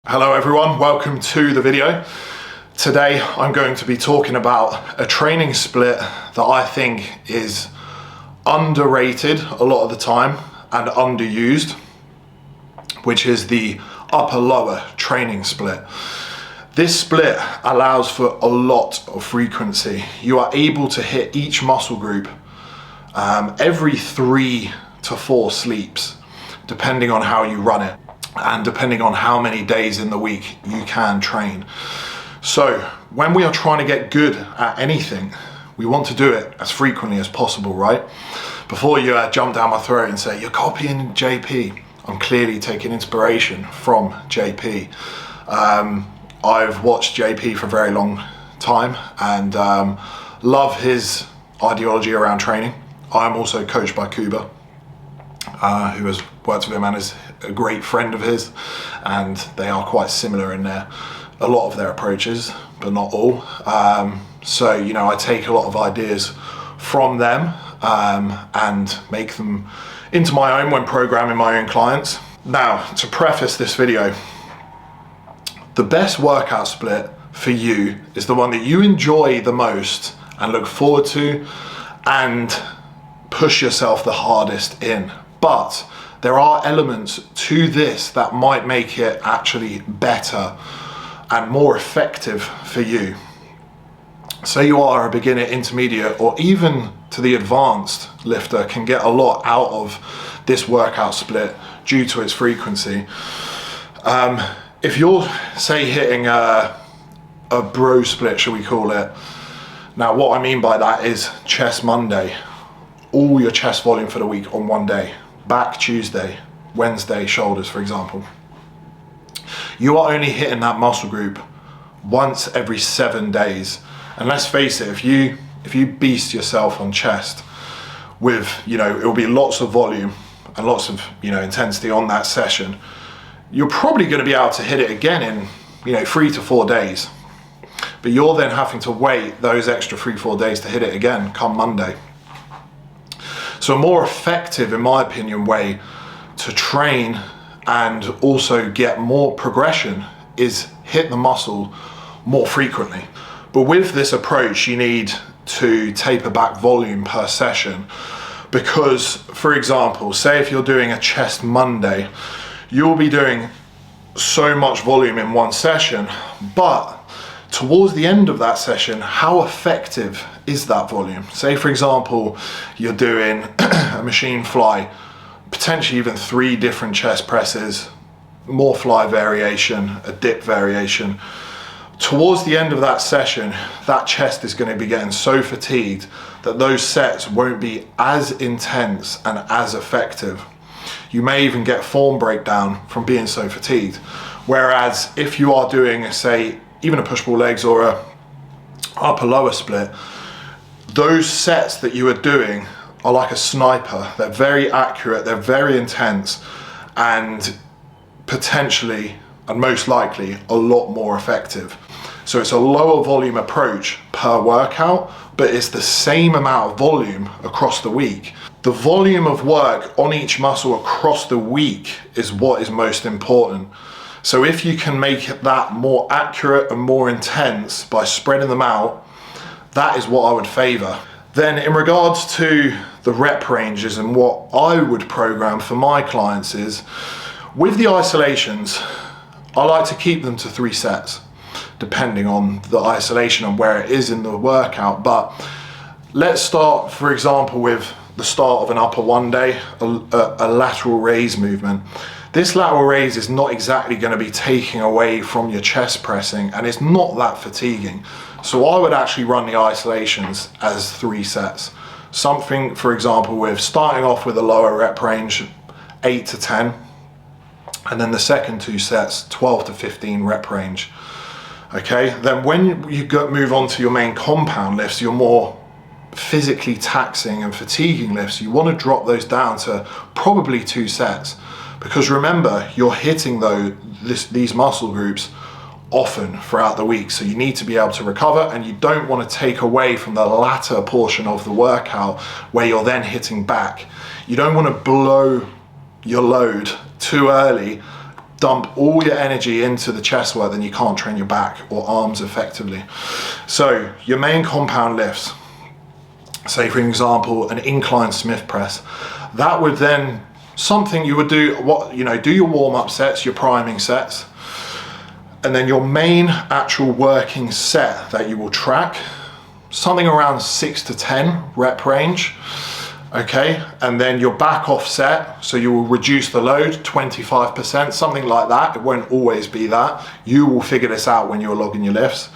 Hello everyone, welcome to the video. Today I'm going to be talking about a training split that I think is underrated a lot of the time and underused, which is the upper-lower training split. This split allows for a lot of frequency. You are able to hit each muscle group every 3 to 4 sleeps, depending on how you run it and depending on how many days in the week you can train. So when we are trying to get good at anything, we want to do it as frequently as possible, right? Before you jump down my throat and say, you're copying JP, I'm clearly taking inspiration from JP. I've watched JP for a very long time and love his ideology around training. I'm also coached by Kuba, who has worked with him and is a great friend of his, and they are quite similar in a lot of their approaches, but not all. So, you know, I take a lot of ideas from them and make them into my own when programming my own clients. Now, to preface this video, the best workout split for you is the one that you enjoy the most and look forward to and push yourself the hardest in. But there are elements to this that might make it actually better and more effective for you. Say you are a beginner, intermediate, or even to the advanced lifter can get a lot out of this workout split due to its frequency. If you're, say, hitting a bro split, shall we call it? Now, what I mean by that is chest Monday, all your chest volume for the week on one day. Back Tuesday, Wednesday, shoulders, for example. You are only hitting that muscle group once every 7 days. And let's face it, if you beast yourself on chest with, you know, it'll be lots of volume and lots of, you know, intensity on that session, you're probably going to be able to hit it again in, you know, 3 to 4 days. But you're then having to wait those extra 3-4 days to hit it again come Monday. So a more effective, in my opinion, way to train and also get more progression is hit the muscle more frequently. But with this approach, you need to taper back volume per session because, for example, say if you're doing a chest Monday, you'll be doing so much volume in one session, but towards the end of that session, how effective is that volume? Say, for example, you're doing a machine fly, potentially even 3 different chest presses, more fly variation, a dip variation. Towards the end of that session, that chest is going to be getting so fatigued that those sets won't be as intense and as effective. You may even get form breakdown from being so fatigued. Whereas if you are doing, say, even a push-pull legs or a upper-lower split, those sets that you are doing are like a sniper. They're very accurate, they're very intense, and potentially, and most likely, a lot more effective. So it's a lower volume approach per workout, but it's the same amount of volume across the week. The volume of work on each muscle across the week is what is most important. So if you can make that more accurate and more intense by spreading them out, that is what I would favor. Then in regards to the rep ranges and what I would program for my clients is, with the isolations, I like to keep them to 3 sets, depending on the isolation and where it is in the workout. But let's start, for example, with the start of an upper one day, a lateral raise movement. This lateral raise is not exactly going to be taking away from your chest pressing, and it's not that fatiguing. So I would actually run the isolations as 3 sets. Something, for example, with starting off with a lower rep range, 8 to 10, and then the second 2 sets, 12 to 15 rep range. Okay, then when you move on to your main compound lifts, your more physically taxing and fatiguing lifts, you want to drop those down to probably 2 sets. Because remember, you're hitting these muscle groups often throughout the week, so you need to be able to recover, and you don't want to take away from the latter portion of the workout where you're then hitting back. You don't want to blow your load too early dump all your energy into the chest work, then you can't train your back or arms effectively. So your main compound lifts, say for example, an incline Smith press, that would then something you would do, do your warm-up sets, your priming sets, and then your main actual working set that you will track, something around 6 to 10 rep range. Okay, and then your back off set, so you will reduce the load 25%, something like that. It won't always be that. You will figure this out when you're logging your lifts.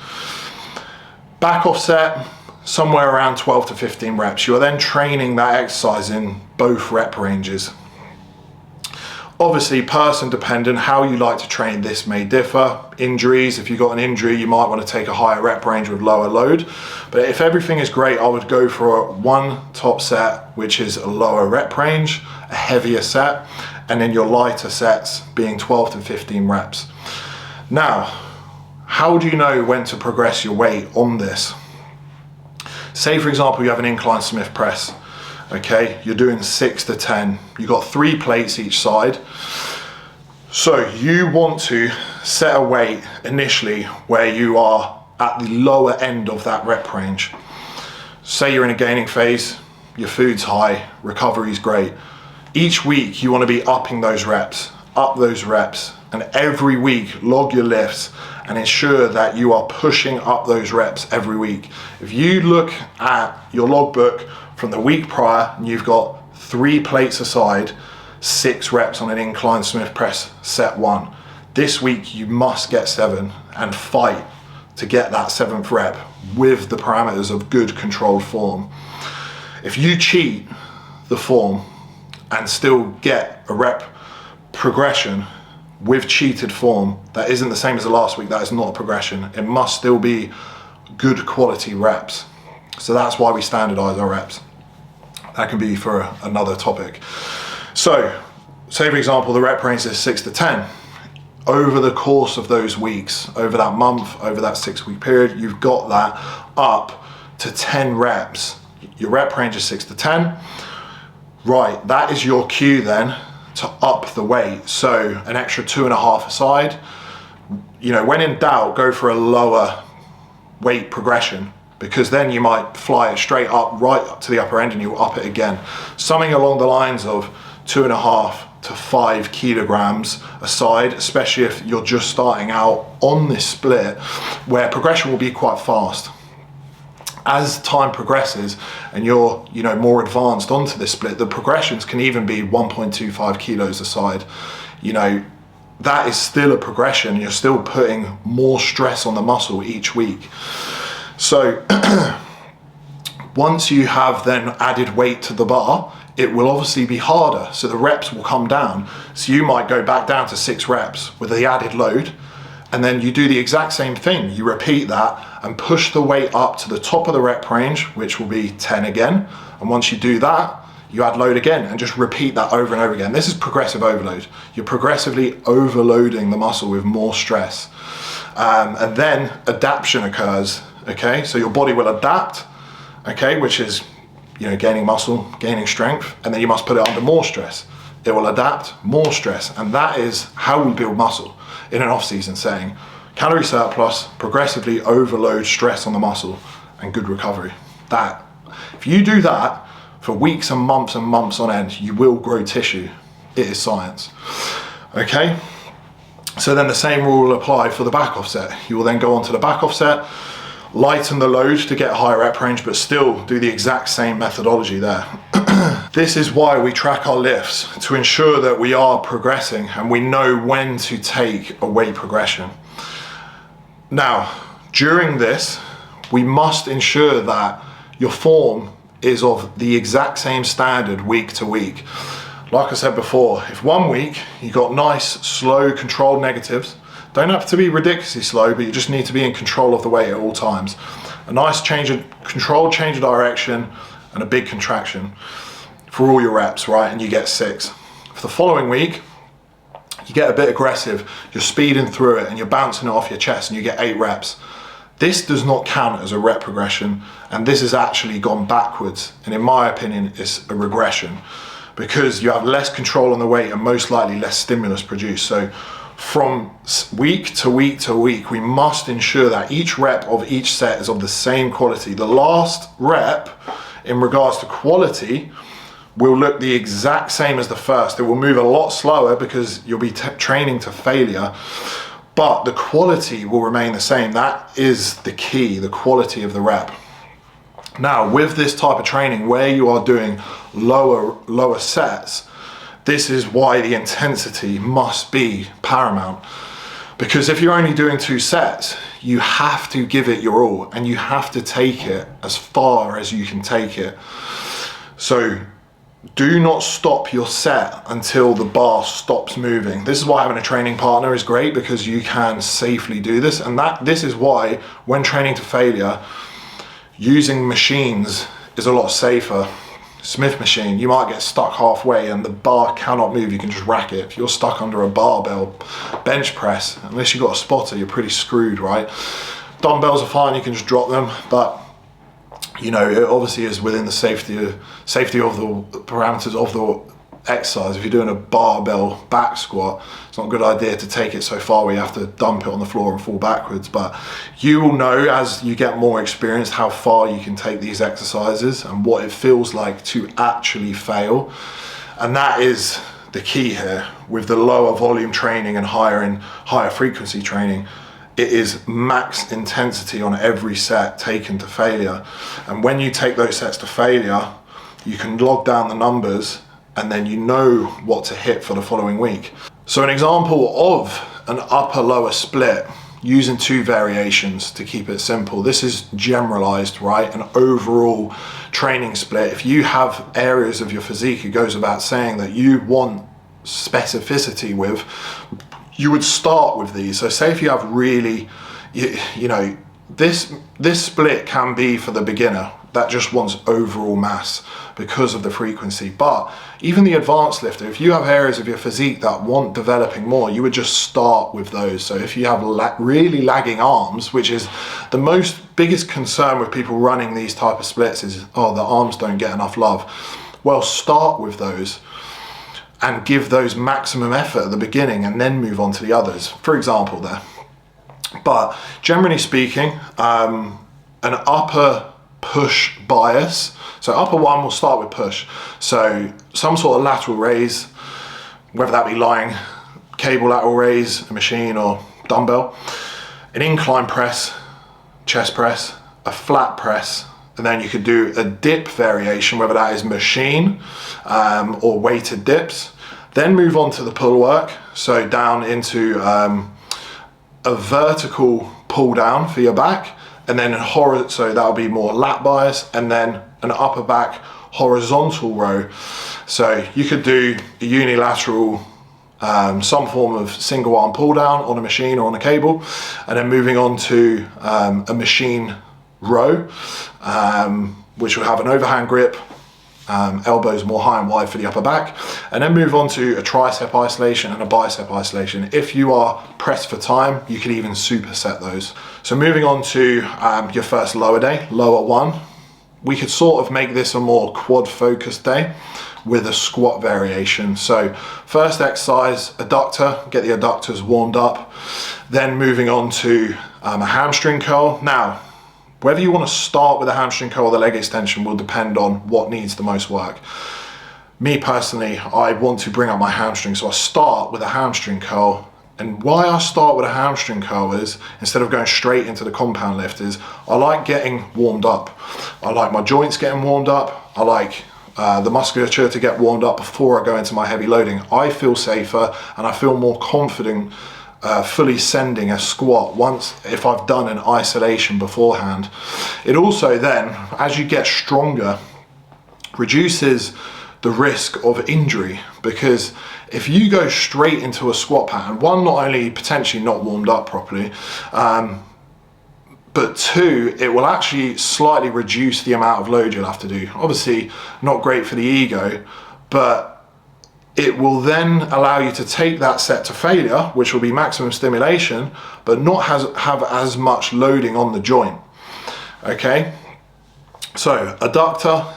Back off set, somewhere around 12 to 15 reps. You are then training that exercise in both rep ranges. Obviously, person dependent, how you like to train this may differ. Injuries, if you've got an injury, you might want to take a higher rep range with lower load. But if everything is great, I would go for one top set, which is a lower rep range, a heavier set, and then your lighter sets being 12 to 15 reps. Now, how do you know when to progress your weight on this? Say, for example, you have an incline Smith press. Okay, you're doing 6 to 10. You've got 3 plates each side. So you want to set a weight initially where you are at the lower end of that rep range. Say you're in a gaining phase, your food's high, recovery's great. Each week you want to be upping those reps, and every week log your lifts and ensure that you are pushing up those reps every week. If you look at your logbook from the week prior and you've got 3 plates aside, 6 reps on an incline Smith press, set 1. This week you must get 7 and fight to get that 7th rep with the parameters of good controlled form. If you cheat the form and still get a rep progression with cheated form that isn't the same as the last week, that is not a progression. It must still be good quality reps. So that's why we standardize our reps. That can be for another topic. So say for example, the rep range is 6 to 10. Over the course of those weeks, over that month, over that 6-week period, you've got that up to 10 reps. Your rep range is 6 to 10. Right, that is your cue then to up the weight. So an extra 2.5 aside. When in doubt, go for a lower weight progression, because then you might fly it straight up, right up to the upper end, and you'll up it again. Something along the lines of 2.5 to 5 kilograms aside, especially if you're just starting out on this split, where progression will be quite fast. As time progresses and you're more advanced onto this split, the progressions can even be 1.25 kilos aside. That is still a progression. You're still putting more stress on the muscle each week. So once you have then added weight to the bar, it will obviously be harder. So the reps will come down. So you might go back down to 6 reps with the added load. And then you do the exact same thing. You repeat that and push the weight up to the top of the rep range, which will be 10 again. And once you do that, you add load again and just repeat that over and over again. This is progressive overload. You're progressively overloading the muscle with more stress. And then adaptation occurs, okay? So your body will adapt, okay, which is, gaining muscle, gaining strength, and then you must put it under more stress. It will adapt, more stress, and that is how we build muscle in an off-season setting. Calorie surplus, progressively overload stress on the muscle, and good recovery. If you do that for weeks and months on end, you will grow tissue. It is science. Okay? So then the same rule will apply for the back offset. You will then go onto the back offset, lighten the load to get a higher rep range, but still do the exact same methodology there. This is why we track our lifts, to ensure that we are progressing and we know when to take a weight progression. Now, during this, we must ensure that your form is of the exact same standard week to week. Like I said before, if one week you got nice, slow, controlled negatives, don't have to be ridiculously slow, but you just need to be in control of the weight at all times. A nice controlled change of direction and a big contraction for all your reps, right? And you get 6. For the following week, you get a bit aggressive, you're speeding through it and you're bouncing it off your chest and you get 8 reps. This does not count as a rep progression, and this has actually gone backwards. And in my opinion, it's a regression, because you have less control on the weight and most likely less stimulus produced. So from week to week to week, we must ensure that each rep of each set is of the same quality. The last rep, in regards to quality, will look the exact same as the first. It will move a lot slower because you'll be training to failure, but the quality will remain the same. That is the key, the quality of the rep. Now, with this type of training where you are doing lower sets, this is why the intensity must be paramount. Because if you're only doing 2 sets, you have to give it your all and you have to take it as far as you can take it. So do not stop your set until the bar stops moving. This is why having a training partner is great, because you can safely do this. And this is why when training to failure, using machines is a lot safer. Smith machine, you might get stuck halfway and the bar cannot move, you can just rack it. If you're stuck under a barbell bench press, unless you've got a spotter, you're pretty screwed, right? Dumbbells are fine, you can just drop them, but you know, it obviously is within the safety of the parameters of the exercise. If you're doing a barbell back squat, it's not a good idea to take it so far where you have to dump it on the floor and fall backwards. But you will know as you get more experience how far you can take these exercises and what it feels like to actually fail. And that is the key here with the lower volume training and higher frequency training. It is max intensity on every set taken to failure. And when you take those sets to failure, you can log down the numbers and then you know what to hit for the following week. So an example of an upper lower split using 2 variations to keep it simple. This is generalized, right? An overall training split. If you have areas of your physique, it goes without saying that you want specificity with, you would start with these. So say if you have really, you know, this split can be for the beginner that just wants overall mass because of the frequency. But even the advanced lifter, if you have areas of your physique that want developing more, you would just start with those. So if you have really lagging arms, which is the biggest concern with people running these type of splits is, oh, the arms don't get enough love. Well, start with those and give those maximum effort at the beginning and then move on to the others, for example there. But generally speaking, an upper push bias. So upper one, we'll start with push. So some sort of lateral raise, whether that be lying, cable lateral raise, a machine or dumbbell, an incline press, chest press, a flat press, and then you could do a dip variation, whether that is machine or weighted dips. Then move on to the pull work. So down into a vertical pull down for your back, and then so that'll be more lat bias, and then an upper back horizontal row. So you could do a unilateral, some form of single arm pull down on a machine or on a cable, and then moving on to a machine row, which will have an overhand grip, elbows more high and wide for the upper back, and then move on to a tricep isolation and a bicep isolation. If you are pressed for time, you can even superset those. So moving on to your first lower day, lower one, we could sort of make this a more quad focused day with a squat variation. So first exercise, adductor, get the adductors warmed up, then moving on to a hamstring curl. Now, whether you want to start with a hamstring curl or the leg extension will depend on what needs the most work. Me personally, I want to bring up my hamstring, so I start with a hamstring curl. And why I start with a hamstring curl is, instead of going straight into the compound lift, is I like getting warmed up. I like my joints getting warmed up. I like the musculature to get warmed up before I go into my heavy loading. I feel safer and I feel more confident fully sending a squat if I've done an isolation beforehand. It also then, as you get stronger, reduces the risk of injury, because if you go straight into a squat pattern, one, not only potentially not warmed up properly, but two, it will actually slightly reduce the amount of load you'll have to do. Obviously not great for the ego, but it will then allow you to take that set to failure, which will be maximum stimulation, but not have as much loading on the joint. Okay, so adductor,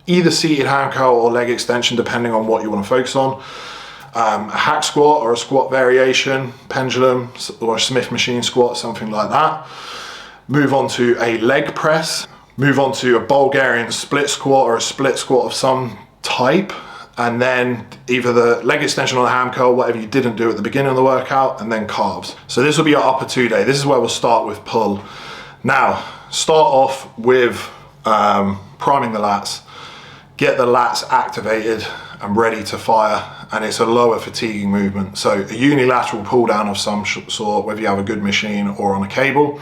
either seated hand curl or leg extension, depending on what you want to focus on. a hack squat or a squat variation, pendulum or a Smith machine squat, something like that. Move on to a leg press, move on to a Bulgarian split squat or a split squat of some type, and then either the leg extension or the ham curl, whatever you didn't do at the beginning of the workout, and then calves. So this will be your upper 2 day. This is where we'll start with pull. Now, start off with priming the lats. Get the lats activated and ready to fire, and it's a lower fatiguing movement. So a unilateral pull down of some sort, whether you have a good machine or on a cable.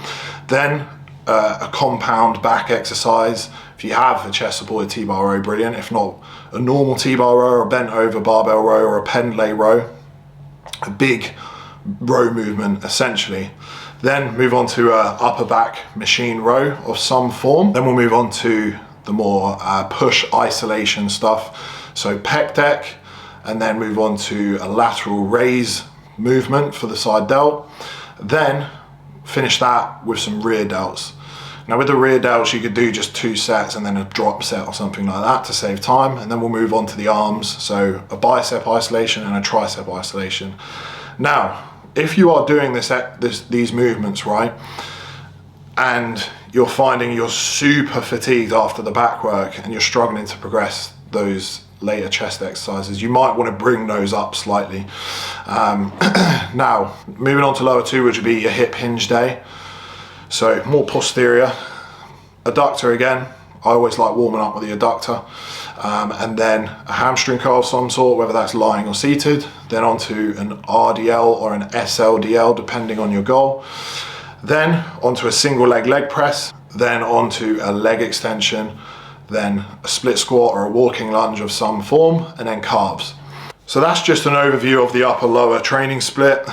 Then a compound back exercise. If you have a chest supported T-bar row, brilliant. If not, a normal T-bar row or a bent over barbell row or a pendlay row. A big row movement essentially. Then move on to a upper back machine row of some form. Then we'll move on to the more push isolation stuff. So pec deck, and then move on to a lateral raise movement for the side delt. Then finish that with some rear delts. Now with the rear delts, you could do just 2 sets and then a drop set or something like that to save time. And then we'll move on to the arms. So a bicep isolation and a tricep isolation. Now, if you are doing these movements, right, and you're finding you're super fatigued after the back work and you're struggling to progress those later chest exercises, you might want to bring those up slightly. Now, moving on to lower 2, which would be your hip hinge day. So more posterior. Adductor again. I always like warming up with the adductor. And then a hamstring curl of some sort, whether that's lying or seated. Then onto an RDL or an SLDL, depending on your goal. Then onto a single leg press. Then onto a leg extension. Then a split squat or a walking lunge of some form, and then calves. So that's just an overview of the upper lower training split.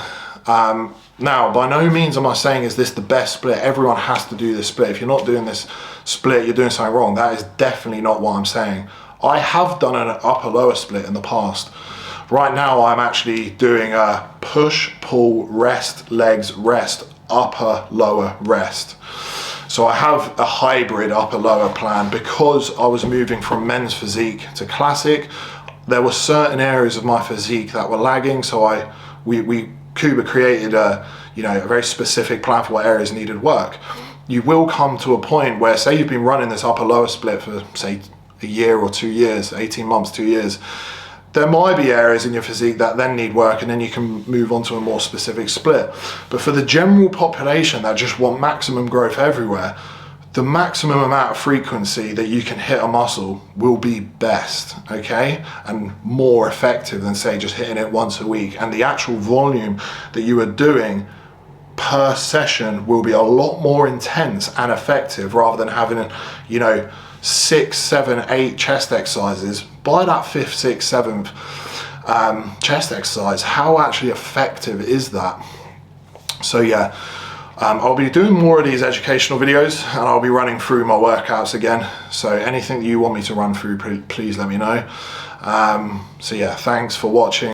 Now, by no means am I saying is this the best split. Everyone has to do this split. If you're not doing this split, you're doing something wrong. That is definitely not what I'm saying. I have done an upper lower split in the past. Right now I'm actually doing a push, pull, rest, legs, rest, upper, lower, rest. So I have a hybrid upper lower plan because I was moving from men's physique to classic. There were certain areas of my physique that were lagging, so Kuba created a very specific plan for what areas needed work. You will come to a point where, say you've been running this upper lower split for say a year or 2 years, 18 months, 2 years, there might be areas in your physique that then need work, and then you can move on to a more specific split. But for the general population that just want maximum growth everywhere, the maximum amount of frequency that you can hit a muscle will be best, okay? And more effective than say just hitting it once a week. And the actual volume that you are doing per session will be a lot more intense and effective rather than having, 6, 7, 8 chest exercises. By that 5th, 6th, 7th chest exercise, how actually effective is that? So yeah, I'll be doing more of these educational videos, and I'll be running through my workouts again. So anything that you want me to run through, please let me know. So yeah, thanks for watching.